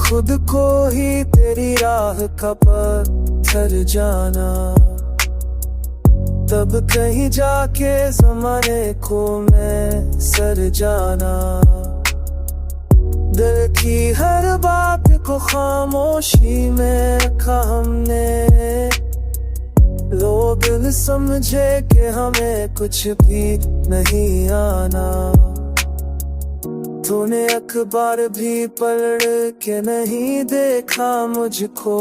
खुद को ही तेरी राह का पत्थर जाना, तब कहीं जाके ज़माने को मैं सर जाना। दिल की हर बात को खामोशी में रखा हमने, लोग न समझे कि हमें कुछ भी नहीं आना। तूने अखबार भी पढ़ के नहीं देखा मुझको,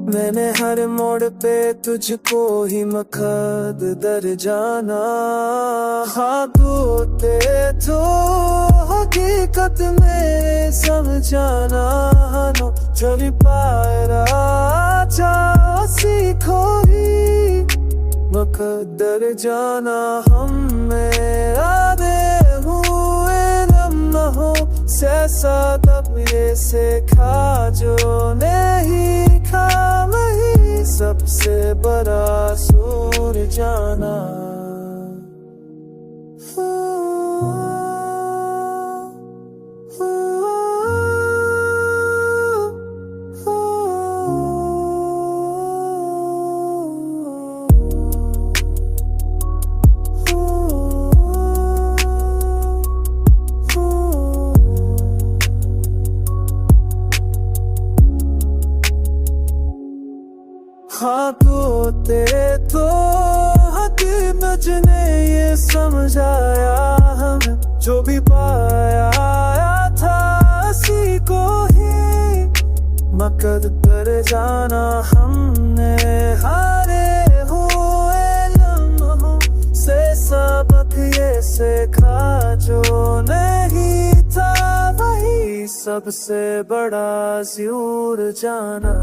मैंने हर मोड़ पे तुझको ही मुकद्दर जाना। हाँ तूते तो हकीकत में समझाना, जब पायरा सीखो ही मुकद्दर जाना। हमें आधे हुए लम्हों से तब ये सीखा जो नहीं खा वही सबसे बड़ा सूर जाना। हाँ तो तेरे तो हकीकत ने ये समझाया, हमें जो भी पाया था उसी को ही मुकद्दर जाना। हमने हारे हुए लम्हों से सबक ये सीखा जो नहीं था वही सबसे बड़ा ज़रूर जाना।